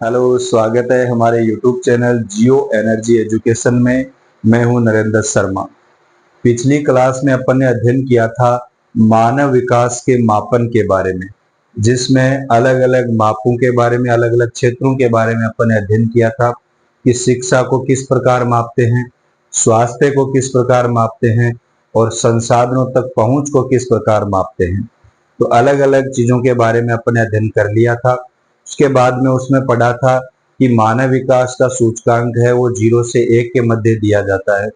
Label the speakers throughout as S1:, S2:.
S1: Hello, स्वागत है हमारे YouTube चैनल जियो एनर्जी एजुकेशन में। मैं हूं नरेंद्र शर्मा। पिछली क्लास में अपन ने अध्ययन किया था मानव विकास के मापन के बारे में, जिसमें अलग अलग मापों के बारे में, अलग अलग क्षेत्रों के बारे में अपन ने अध्ययन किया था कि शिक्षा को किस प्रकार मापते हैं, स्वास्थ्य को किस प्रकार मापते हैं और संसाधनों तक पहुंच को किस प्रकार मापते हैं। तो अलग अलग चीजों के बारे में अपन ने अध्ययन कर लिया था। उसके बाद में उसमें पढ़ा था कि मानव विकास का सूचकांक है वो 0 से 1 के मध्य दिया जाता है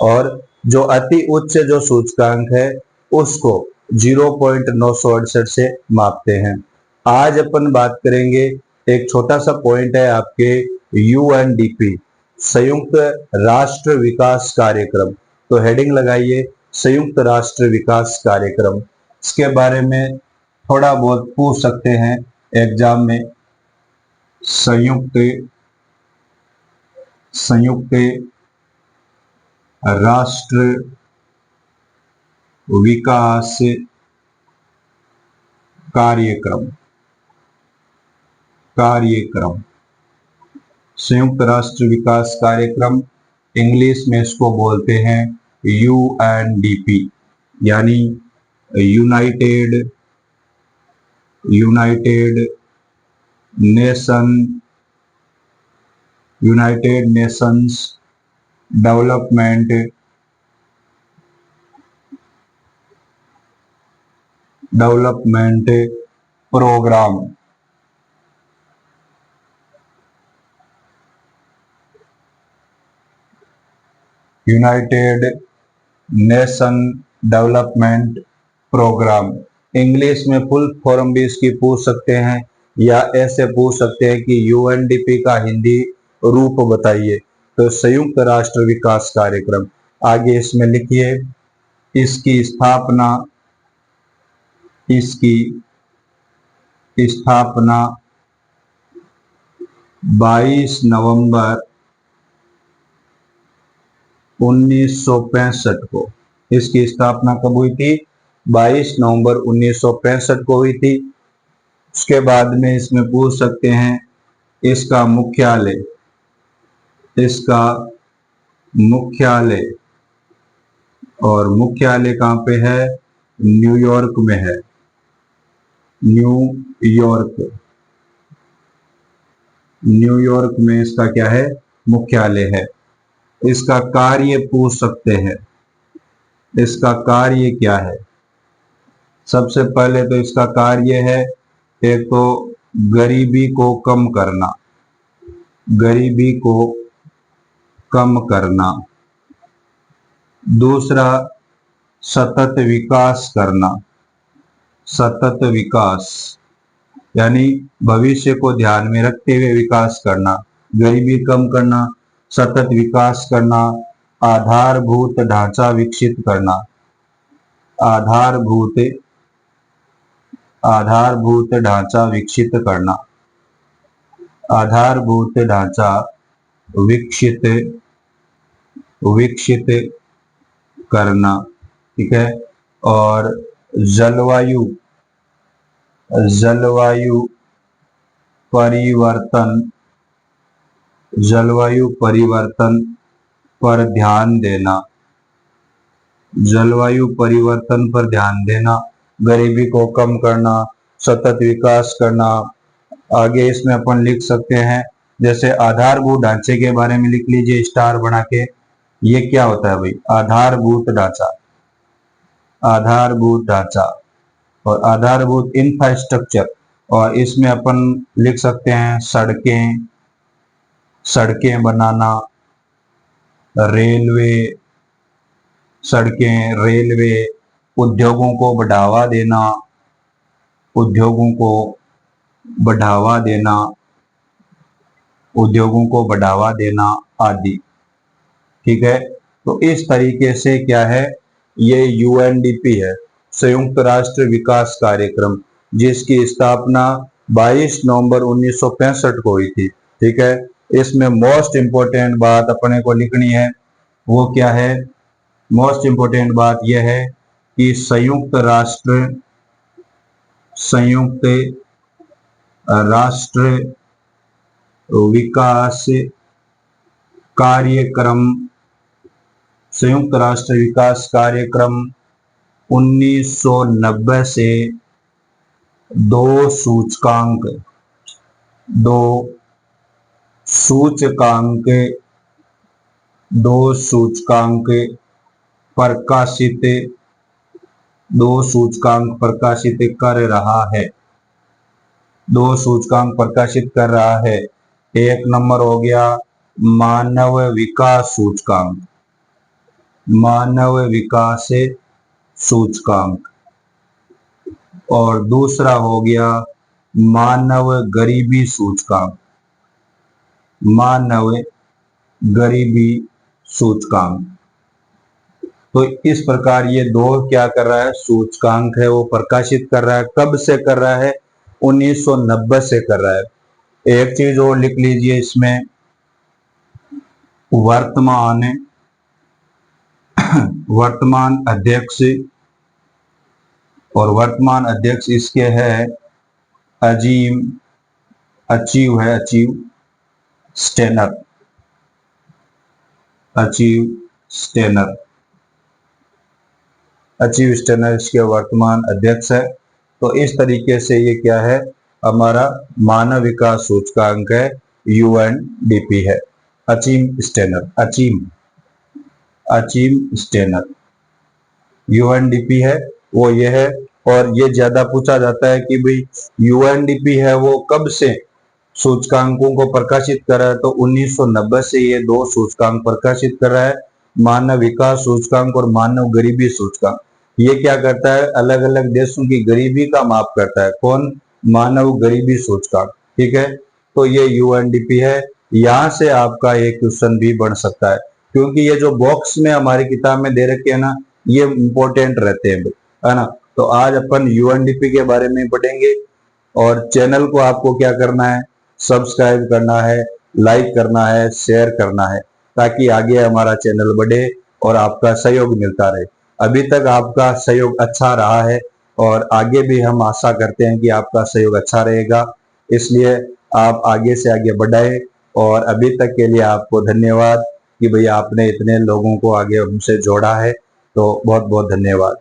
S1: और जो अति उच्च जो सूचकांक है उसको 0.968 से मापते हैं। आज अपन बात करेंगे, एक छोटा सा पॉइंट है आपके यूएनडीपी, संयुक्त राष्ट्र विकास कार्यक्रम। तो हेडिंग लगाइए संयुक्त राष्ट्र विकास कार्यक्रम। इसके बारे में थोड़ा बहुत पूछ सकते हैं एग्जाम में। संयुक्त राष्ट्र विकास कार्यक्रम संयुक्त राष्ट्र विकास कार्यक्रम, इंग्लिश में इसको बोलते हैं यूएनडीपी, यानी United Nations development programme. United Nation development programme, English में फुल फॉर्म भी इसकी पूछ सकते हैं या ऐसे पूछ सकते हैं कि यूएनडीपी का हिंदी रूप बताइए। तो संयुक्त राष्ट्र विकास कार्यक्रम। आगे इसमें लिखिए इसकी स्थापना 22 नवंबर 1965 को। इसकी स्थापना कब हुई थी? 22 नवंबर 1965 को हुई थी। उसके बाद में इसमें पूछ सकते हैं इसका मुख्यालय और मुख्यालय कहाँ पे है? न्यूयॉर्क में है। न्यूयॉर्क में इसका क्या है? मुख्यालय है। इसका कार्य पूछ सकते हैं, इसका कार्य क्या है? सबसे पहले तो इसका कार्य है, एक तो गरीबी को कम करना, दूसरा सतत विकास यानी भविष्य को ध्यान में रखते हुए विकास करना, गरीबी कम करना, सतत विकास करना, आधारभूत ढांचा विकसित करना, आधारभूत ढांचा विकसित करना, ठीक है। और जलवायु परिवर्तन पर ध्यान देना, गरीबी को कम करना, सतत विकास करना। आगे इसमें अपन लिख सकते हैं, जैसे आधारभूत ढांचे के बारे में लिख लीजिए स्टार बना के। ये क्या होता है भाई? आधारभूत ढांचा और आधारभूत इंफ्रास्ट्रक्चर। और इसमें अपन लिख सकते हैं सड़कें बनाना, रेलवे, उद्योगों को बढ़ावा देना आदि, ठीक है। तो इस तरीके से क्या है, ये यूएनडीपी है, संयुक्त राष्ट्र विकास कार्यक्रम, जिसकी स्थापना 22 नवंबर 1965 को हुई थी, ठीक है। इसमें मोस्ट इंपोर्टेंट बात अपने को लिखनी है, वो क्या है? मोस्ट इंपोर्टेंट बात यह है कि संयुक्त राष्ट्र विकास कार्यक्रम, संयुक्त राष्ट्र विकास कार्यक्रम 1990 से दो सूचकांक प्रकाशित कर रहा है। दो सूचकांक प्रकाशित कर रहा है। एक नंबर हो गया मानव विकास सूचकांक और दूसरा हो गया मानव गरीबी सूचकांक। तो इस प्रकार ये दो क्या कर रहा है, सूचकांक है वो प्रकाशित कर रहा है। कब से कर रहा है? 1990 से कर रहा है। एक चीज और लिख लीजिए इसमें, वर्तमान अध्यक्ष, और वर्तमान अध्यक्ष इसके है अचीव स्टेनर। अचीव स्टेनर इसके वर्तमान अध्यक्ष है। तो इस तरीके से ये क्या है, हमारा मानव विकास सूचकांक है, यूएनडीपी है। अचीव स्टेनर यूएनडीपी है वो ये है। और ये ज्यादा पूछा जाता है कि भाई यूएनडीपी है वो कब से सूचकांकों को प्रकाशित कर रहा है, तो 1990 से ये दो सूचकांक प्रकाशित कर रहा है, मानव विकास सूचकांक और मानव गरीबी सूचकांक। ये क्या करता है, अलग अलग देशों की गरीबी का माप करता है। कौन? मानव गरीबी सूचकांक। ठीक है, तो ये यूएनडीपी है। यहां से आपका एक क्वेश्चन भी बन सकता है, क्योंकि ये जो बॉक्स में हमारी किताब में दे रखे हैं ना, ये इंपॉर्टेंट रहते हैं, है ना। तो आज अपन यूएनडीपी के बारे में पढ़ेंगे। और चैनल को आपको क्या करना है, सब्सक्राइब करना है, लाइक करना है, शेयर करना है, ताकि आगे हमारा चैनल बढ़े और आपका सहयोग मिलता रहे। अभी तक आपका सहयोग अच्छा रहा है और आगे भी हम आशा करते हैं कि आपका सहयोग अच्छा रहेगा, इसलिए आप आगे से आगे बढ़ाएं। और अभी तक के लिए आपको धन्यवाद कि भैया आपने इतने लोगों को आगे हमसे जोड़ा है, तो बहुत बहुत धन्यवाद।